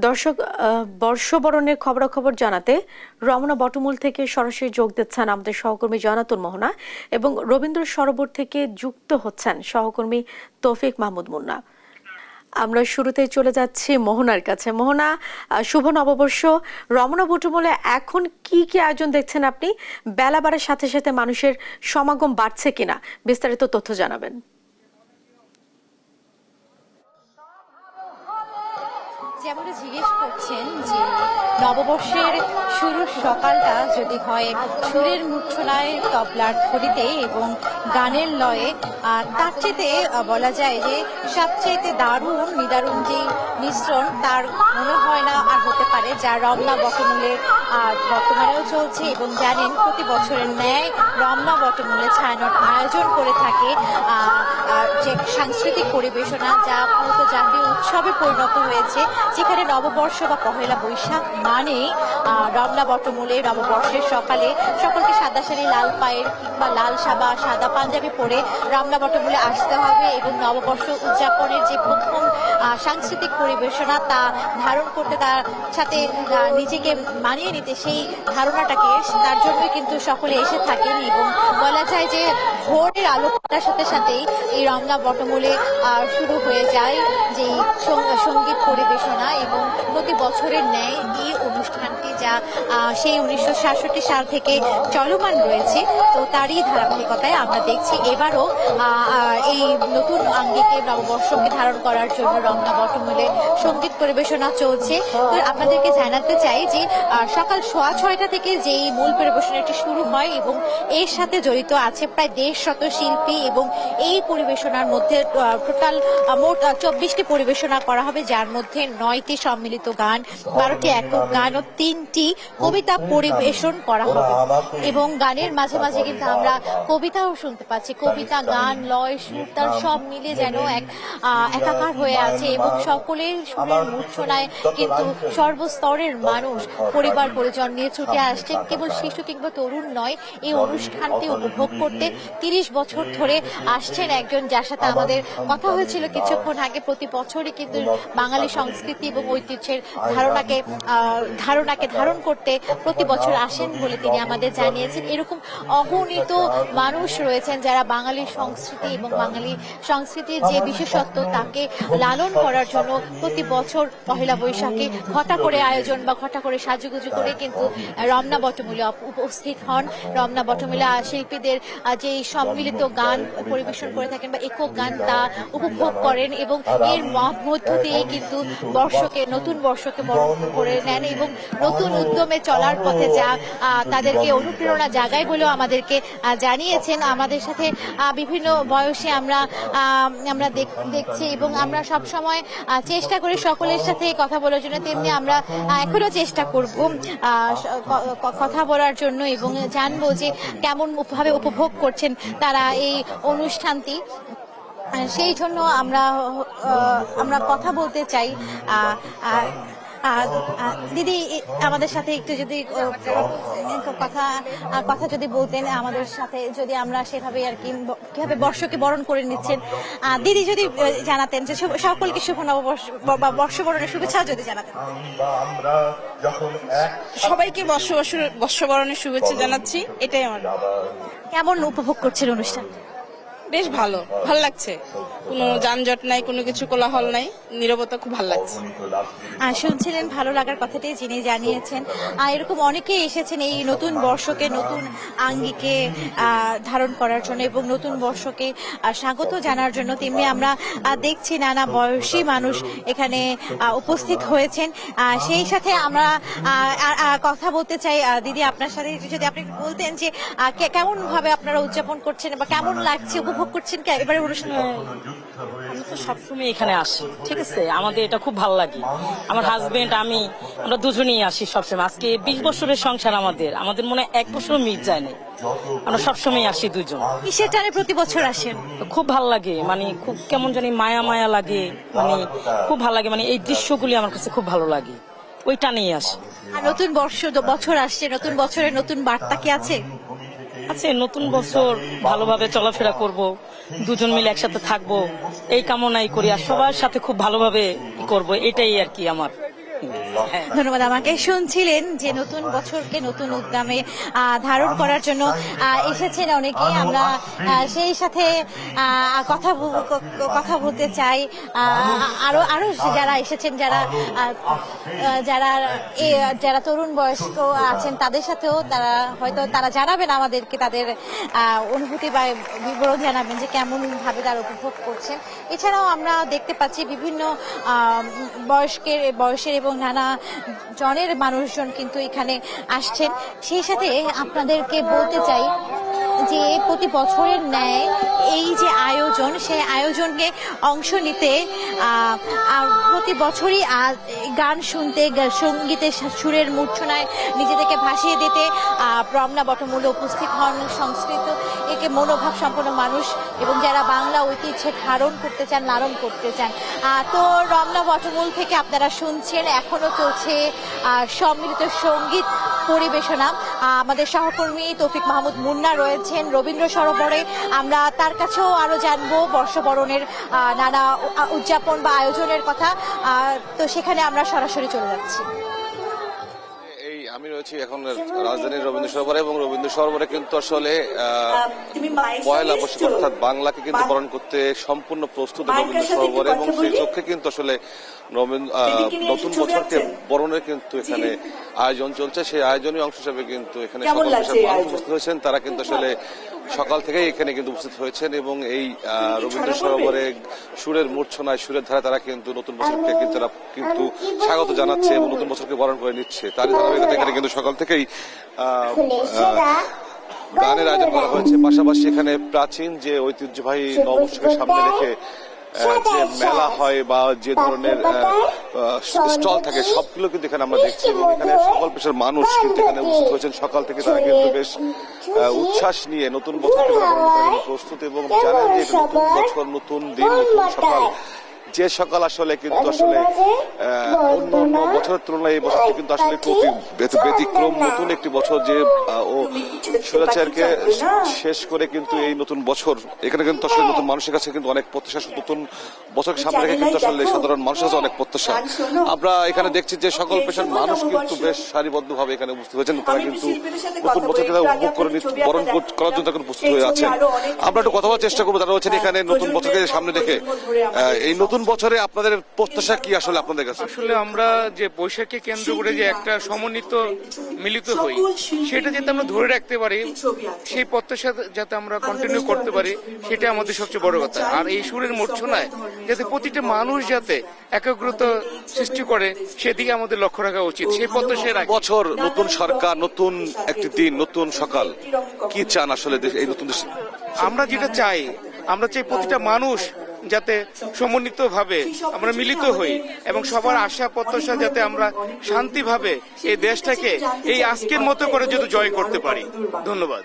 দর্শক, বর্ষবরণের খবরাখবর জানাতে রমনা বটমূল থেকে সরাসরি যোগ দিচ্ছেন আমাদের সহকর্মী জয়নাতুল মোহনা এবং রবীন্দ্র সরোবর থেকে যুক্ত হচ্ছেন সহকর্মী তৌফিক মাহমুদ মুন্না। আমরা শুরুতে চলে যাচ্ছি মোহনার কাছে। মোহনা, শুভ নববর্ষ। রমনা বটমূলে এখন কি কি আয়োজন দেখছেন আপনি? বেলা বাড়ার সাথে সাথে মানুষের সমাগম বাড়ছে কিনা, বিস্তারিত তথ্য জানাবেন। যেমনটা জিজ্ঞেস করছেন যে নববর্ষের শুরুর সকালটা যদি হয় সুরের মূর্ছনায়, তবলার ধ্বনিতে এবং গানের লয়ে, তার চেয়ে বলা যায় যে সবচেয়ে দারুণ নিদারুণ যে মিশ্রণ তার মনে হয় না আর হতে পারে, যা রমনা বটমূলে বর্তমানেও চলছে। এবং জানেন প্রতি বছরের ন্যায় রমনা বটমূলে ছায়ানট আয়োজন করে থাকে যে সাংস্কৃতিক পরিবেশনা, যা মূলত জাতীয় উৎসবে পরিণত হয়েছে, যেখানে নববর্ষ বা পহেলা বৈশাখ মানে রমনা বটমূলে নববর্ষের সকালে সকলকে সাদা শাড়ি, লাল পায়ের কিংবা লাল সাবা, সাদা পাঞ্জাবি পরে রমনা বটমূলে আসতে হবে এবং নববর্ষ উদযাপনের যে প্রথম সাংস্কৃতিক পরিবেশনা তা ধারণ করতে, তার সাথে নিজেকে মানিয়ে নিতে, সেই ধারণাটাকে তার জন্যই কিন্তু সকলে এসে থাকেন। এবং বলা যায় যে ভোরের আলো ফোটার সাথে সাথেই এই রমনা বটমূলে শুরু হয়ে যায় যে সঙ্গীত পরিবেশনা। এবং প্রতি বছরের ন্যায় এই অনুষ্ঠানটি, যা সেই 1966 সাল থেকে চলমান রয়েছে, তো তারই ধারাবাহিকতায় আমরা দেখছি এবারও এই নতুন আঙ্গিকে নববর্ষকে ধারণ করার জন্য রমনা বটমূলে সঙ্গীত পরিবেশনা চলছে। তো আপনাদেরকে জানাতে চাই যে সকাল 6:30 থেকে যেই মূল পরিবেশনাটি শুরু হয় এবং এর সাথে জড়িত আছে প্রায় 150 শিল্পী, এবং এই পরিবেশনার মধ্যে টোটাল মোট 24টি পরিবেশনা করা হবে, যার মধ্যে 9টি সম্মিলিত গান, 12টি একক গান ও 3টি কবিতা পরিবেশন করা হবে। এবং গানের মাঝে মাঝে কিন্তু আমরা কবিতাও শুনতে পাচ্ছি। কবিতা, গান, লয়, সুর, তার সব মিলে যেন একাকার হয়ে আছে এবং সকলের সুরের মূর্ছনায় কিন্তু সর্বস্তরের মানুষ, পরিবার পরিজন নিয়ে ছুটে আসছেন। কেবল শিশু কিংবা তরুণ নয়, এই অনুষ্ঠানটি উপভোগ করতে 30 বছর ধরে আসছেন একজন, যার সাথে আমাদের কথা হয়েছিল কিছুক্ষণ আগে। প্রতি বছরই কিন্তু বাঙালি সংস্কৃতি এবং ঐতিহ্যের ধারণাকে ধারণ করতে প্রতি বছর আসেন বলে তিনি আমাদের জানিয়েছেন। এরকম অগণিত মানুষ রয়েছেন যারা বাঙালি সংস্কৃতি এবং বাঙালি সংস্কৃতির যে বিশেষত্ব তাকে লালন করার জন্য প্রতি বছর পহেলা বৈশাখে ঘটা করে আয়োজন বা ঘটা করে সাজুগুজু করে কিন্তু রমনা বটমূলে উপস্থিত হন। রমনা বটমূলে শিল্পীদের যে সম্মিলিত গান পরিবেশন করে থাকেন বা একক গান, তা উপভোগ করেন এবং এর মধ্য দিয়ে কিন্তু নতুন বর্ষকে বরণ করে নেন এবং নতুন উদ্যমে চলার পথে যা তাদেরকে অনুপ্রেরণা জাগায় বলেও আমাদেরকে জানিয়েছেন। আমাদের সাথে বিভিন্ন বয়সে আমরা দেখছি এবং আমরা সব সময় চেষ্টা করি সকলের সাথে কথা বলার জন্য, তেমনি আমরা এখনো চেষ্টা করব কথা বলার জন্য এবং জানবো যে কেমন ভাবে উপভোগ করছেন তারা এই অনুষ্ঠানটি। সেই জন্য আমরা কথা বলতে চাই। দিদি, আমাদের সাথে একটু যদি কথা যদি বলতেন আমাদের সাথে, যদি আমরা সেভাবে আর কি কিভাবে বর্ষকে বরণ করে নিচ্ছেন দিদি যদি জানাতেন, যে সকলকে শুভ নববর্ষ বা বর্ষবরণের শুভেচ্ছা যদি জানাতেন। সবাইকে বর্ষবরণের শুভেচ্ছা জানাচ্ছি, এটাই আমার। কেমন উপভোগ করছেন অনুষ্ঠান? বেশ ভালো লাগছে, কোনো যানজট নাই, কোনো কিছু কোলাহল নাই, নীরবতা, খুব ভালো লাগছে। শুনছিলেন ভালো লাগার কথাটাই যিনি জানিয়েছেন। এরকম অনেকেই এসেছেন এই নতুন বর্ষকে নতুন আঙ্গিকে ধারণ করার জন্য এবং নতুন বর্ষকে স্বাগত জানার জন্য। তেমনি আমরা দেখছি নানা বয়সী মানুষ এখানে উপস্থিত হয়েছেন। সেই সাথে আমরা কথা বলতে চাই দিদি আপনার সাথে, যদি আপনি বলতেন যে কেমন ভাবে আপনারা উদযাপন করছেন বা কেমন লাগছে, উপভোগ করছেন এবারে অনুষ্ঠান? আমি তো সবসময় এখানে আসি, ঠিক আছে, আমাদের এটা খুব ভালো লাগে। আমার হাজবেন্ড, আমরা দুজনেই আসি সবসময়। আজকে 20 বছরের সংসার আমাদের মনে 1 বছরও মিট যায় না, আমরা সবসময় আসি দুজন। কিসের টানে প্রতি বছর আসেন? খুব ভালো লাগে, খুব কেমন জানি মায়া লাগে, খুব ভালো লাগে, এই দৃশ্যগুলি আমার কাছে খুব ভালো লাগে, ওই টানেই আসি। আর নতুন বছর আসছে, নতুন বছরের নতুন বার্তা কি আছে? নতুন বছর ভালোভাবে চলাফেরা করব, দুজন মিলে একসাথে থাকবো, এই কামনাই করি। আর সবার সাথে খুব ভালোভাবে করব, এটাই আর কি আমার। ধন্যবাদ। আমাকে শুনছিলেন যে নতুন বছরকে নতুন উদ্যমে ধারণ করার জন্য এসেছেন অনেকেই। আমরা সেই সাথে কথা বলতে চাই আরো আরো যারা এসেছেন, যারা তরুণ বয়স্ক আছেন তাদের সাথেও তারা জানাবেন আমাদেরকে তাদের অনুভূতি বা বিবরণ জানাবেন যে কেমন ভাবে তারা উপভোগ করছেন। এছাড়াও আমরা দেখতে পাচ্ছি বিভিন্ন বয়সের এবং নানা জনের মানুষজন কিন্তু এখানে আসছেন। সেই সাথে আপনাদেরকে বলতে চাই যে প্রতি বছরের ন্যায় এই যে আয়োজন, সেই আয়োজনকে অংশ নিতে প্রতি বছরই গান শুনতে, সঙ্গীতের সুরের মূর্ছনায় নিজেদেরকে ভাসিয়ে দিতে রমনা বটমূলে উপস্থিত হন সংস্কৃত একে মনোভাব সম্পন্ন মানুষ এবং যারা বাংলা ঐতিহ্যে ধারণ করতে চান, লালন করতে চান। তো রমনা বটমূল থেকে আপনারা শুনছেন এখনো চলছে সম্মিলিত সঙ্গীত পরিবেশনা। আমাদের সহকর্মী তৌফিক মাহমুদ মুন্না রয়েছেন রবীন্দ্র সরোবরে। আমরা তার কাছেও আরো জানবো বর্ষবরণের নানা উদযাপন বা আয়োজনের কথা। তো সেখানে আমরা সরাসরি চলে যাচ্ছি। আমি রয়েছি এখন রাজধানীর রবীন্দ্র সরোবরে এবং রবীন্দ্র সরোবরে কিন্তু আসলে পয়লা বৈশাখ অর্থাৎ বাংলাকে কিন্তু বরণ করতে সম্পূর্ণ প্রস্তুত রবীন্দ্র সরোবরে এবং সেই চোখে কিন্তু আসলে নতুন বছরকে বরণের কিন্তু এখানে আয়োজন চলছে। সেই আয়োজনের অংশ হিসেবে কিন্তু এখানে সকল পেশার মানুষ উপস্থিত হয়েছেন। তারা কিন্তু আসলে সকাল থেকেই এখানে কিন্তু উপস্থিত হয়েছেন এবং এই রবীন্দ্র সরোবরে সুরের মূর্ছনায়, সুরের ধারা তারা কিন্তু নতুন বছরকে কিন্তু স্বাগত জানাচ্ছে এবং নতুন বছরকে বরণ করে নিচ্ছে। তারই ধারাবাহিকতা এখানে কিন্তু সকাল থেকেই গানের আয়োজন করা হয়েছে। পাশাপাশি এখানে প্রাচীন যে ঐতিহ্যবাহী নববর্ষকে সামনে রেখে যে মেলা হয় বা যে ধরনের স্টল থাকে সবগুলো কিন্তু এখানে আমরা দেখছি এবং এখানে সকল পেশার মানুষ কিন্তু এখানে উপস্থিত হয়েছেন। সকাল থেকে তারা কিন্তু বেশ উচ্ছ্বাস নিয়ে নতুন বছরকে প্রস্তুত এবং জানেন যে নতুন বছর, নতুন দিন, নতুন সকাল। যে সকাল আসলে কিন্তু আসলে অন্য বছরের তুলনায় এই বছরটি কিন্তু আসলে ব্যতিক্রম, নতুন একটি বছর যে ও স্বৈরাচারকে শেষ করে কিন্তু এই নতুন বছর এখানে কিন্তু আসলে নতুন মানুষের কাছে কিন্তু অনেক প্রত্যাশা, নতুন বছরকে সামনে রেখে কিন্তু আসলে সাধারণ মানুষের কাছে অনেক প্রত্যাশা। আমরা এখানে দেখছি যে সকল পেশার মানুষ কিন্তু বেশ সারিবদ্ধ ভাবে এখানে উপস্থিত হয়েছেন। তারা কিন্তু নতুন বছরকে উপভোগ করে বরণ করার জন্য এখন উপস্থিত হয়ে আছেন। আমরা একটু কথা বলার চেষ্টা করবো যারা রয়েছেন এখানে নতুন বছরকে সামনে রেখে। এই নতুন বছরে আপনাদের প্রত্যাশা কি আসলে আপনাদের কাছে? আসলে আমরা যে বৈশাখকে কেন্দ্র করে যে একটা সমন্বিত মিলিত হই সেটা যাতে আমরা ধরে রাখতে পারি, সেই প্রত্যাশা যাতে আমরা কন্টিনিউ করতে পারি, সেটা আমাদের সবচেয়ে বড় কথা। আর এই সুরের মূর্ছনায় যাতে প্রতিটা মানুষ যাতে একাগ্রতা সৃষ্টি করে সেদিকে আমাদের লক্ষ্য রাখা উচিত। সেই প্রত্যাশায় বছর, নতুন সরকার, নতুন একটি দিন, নতুন সকাল, কি চান আসলে এই নতুন দেশে? আমরা যেটা চাই, আমরা চাই প্রতিটা মানুষ যাতে সমন্বিত ভাবে আমরা মিলিত হই এবং সবার আশা প্রত্যাশা যাতে আমরা শান্তিভাবে এই দেশটাকে এই আজকের মতো করে যদি জয় করতে পারি। ধন্যবাদ।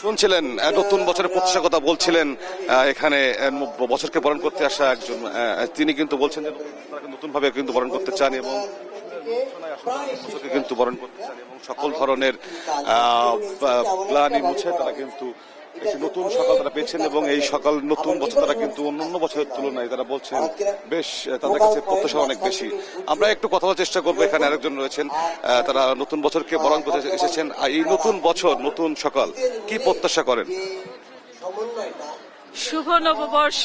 শুনছিলেন নতুন বছরের প্রত্যাশার কথা বলছিলেন এখানে বছরকে বরণ করতে আসা একজন, তিনি কিন্তু বলছেন যে নতুন ভাবে কিন্তু বরণ করতে চান এবং বছরকে কিন্তু বরণ করতে চান এবং সকল ধরনের গ্লানি মুছে তারা কিন্তু একটি নতুন সকাল তারা পেয়েছেন এবং এই সকাল নতুন বছর তারা কিন্তু অন্যান্য বছরের তুলনায় তারা বলছেন বেশ তাদের কাছে প্রত্যাশা অনেক বেশি। আমরা একটু কথা বলার চেষ্টা করবো। এখানে আরেকজন রয়েছেন, তারা নতুন বছরকে বরণ করতে এসেছেন। এই নতুন বছর, নতুন সকাল, কি প্রত্যাশা করেন? শুভ নববর্ষ।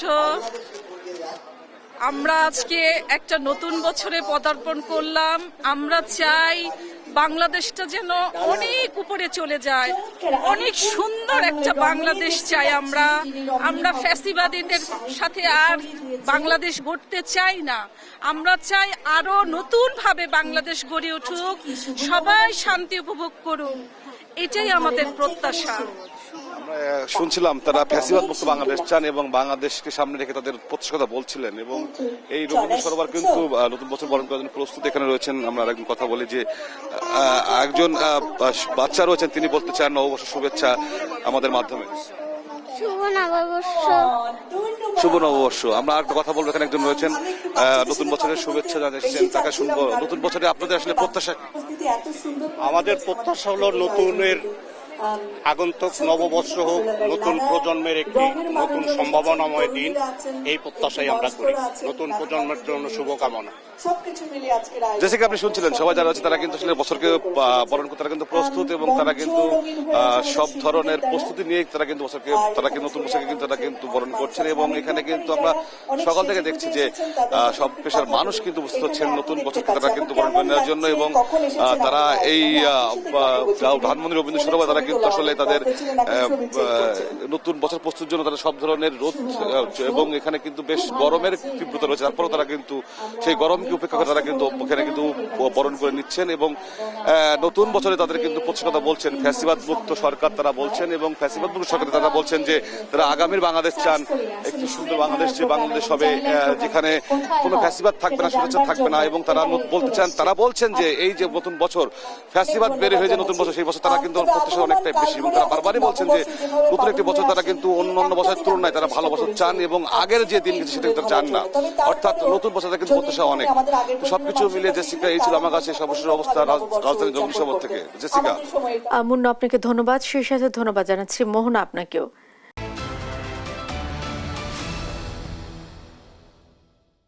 আমরা আজকে একটা নতুন বছরে পদার্পণ করলাম। আমরা চাই বাংলাদেশটা যেন অনেক উপরে চলে যায়, অনেক সুন্দর একটা বাংলাদেশ চাই আমরা ফ্যাসিবাদীদের সাথে আর বাংলাদেশ গড়তে চাই না। আমরা চাই আরো নতুন ভাবে বাংলাদেশ গড়ে উঠুক, সবাই শান্তি উপভোগ করুক, এটাই আমাদের প্রত্যাশা। শুনছিলাম তারা ফ্যাসিবাদ মুক্ত বাংলাদেশ চান এবং বাংলাদেশকে সামনে রেখে তাদের প্রত্যাশার কথা বলছিলেন এবং এই রবীন্দ্র সরোবর কিন্তু নতুন বছর বরণ করার জন্য প্রস্তুত। এখানে রয়েছেন, আমরা আরেকজন কথা বলি যে একজন বাচ্চা রয়েছেন, তিনি বলতে চান নববর্ষ শুভেচ্ছা আমাদের মাধ্যমে। শুভ নববর্ষ। আমরা একটা কথা বলবো, এখানে একজন রয়েছেন নতুন বছরের শুভেচ্ছা জানিয়েছেন, তাকে শুনবো। নতুন বছরে আপনাদের আসলে প্রত্যাশা? আমাদের প্রত্যাশা হলো আগন্তুক নববর্ষ হোক নতুন প্রজন্মের একটি নতুন সম্ভাবনাময় দিন, এই প্রত্যাশাই আমরা করি। নতুন প্রজন্মের জন্য শুভকামনা। জেসিকা, আপনি শুনছিলেন সবাই যারা আছে তারা কিন্তু আসলে বছরকে বরণ করতে তারা কিন্তু প্রস্তুত এবং তারা কিন্তু সব ধরনের প্রস্তুতি নিয়ে তারা কিন্তু নতুন বছরকে কিন্তু তারা কিন্তু বরণ করছেন। এবং এখানে কিন্তু আমরা সকাল থেকে দেখছি যে সব পেশার মানুষ কিন্তু উপস্থিত হচ্ছেন নতুন বছরকে তারা কিন্তু বরণ করে নেওয়ার জন্য। এবং তারা এই ধানমন্ডি রবীন্দ্র সরোবর তারা কিন্তু আসলে তাদের নতুন বছর প্রস্তুতির জন্য তারা সব ধরনের রোদ এবং এখানে কিন্তু বেশ গরমের তীব্রতা রয়েছে, তারপরেও তারা কিন্তু সেই গরমকে উপেক্ষা করে তারা কিন্তু এখানে কিন্তু বরণ করে নিচ্ছেন। এবং নতুন বছরে তাদের কিন্তু প্রতিষ্ঠাতা বলছেন ফ্যাসিবাদ মুক্ত সরকার তারা বলছেন, এবং ফ্যাসিবাদ মুক্ত সরকার তারা বলছেন যে তারা আগামীর বাংলাদেশ চান, একটি সুন্দর বাংলাদেশ, যে বাংলাদেশ হবে যেখানে কোনো ফ্যাসিবাদ থাকবে না, স্বৈরাচার থাকবে না। এবং তারা বলতে চান, তারা বলছেন যে এই যে নতুন বছর ফ্যাসিবাদ বেড়ে হয়ে যে নতুন বছর, সেই বছর তারা কিন্তু প্রত্যাশা অনেকটাই বেশি। এবং তারা বারবারই বলছেন যে নতুন একটি বছর তারা কিন্তু অন্য বছরের তুলনায় তারা ভালো বছর চান এবং আগের যে দিন সেটা তারা চান না, অর্থাৎ নতুন বছর কিন্তু প্রত্যাশা অনেক। সবকিছু মিলিয়ে জেসিকা, এই ছিল আমার কাছে সর্বশেষ অবস্থা রাজধানী জঙ্গি শহর থেকে। জেসিকা, মুন্না, আপনাকে ধন্যবাদ। সেই সাথে ধন্যবাদ জানাচ্ছি মোহনা আপনাকেও।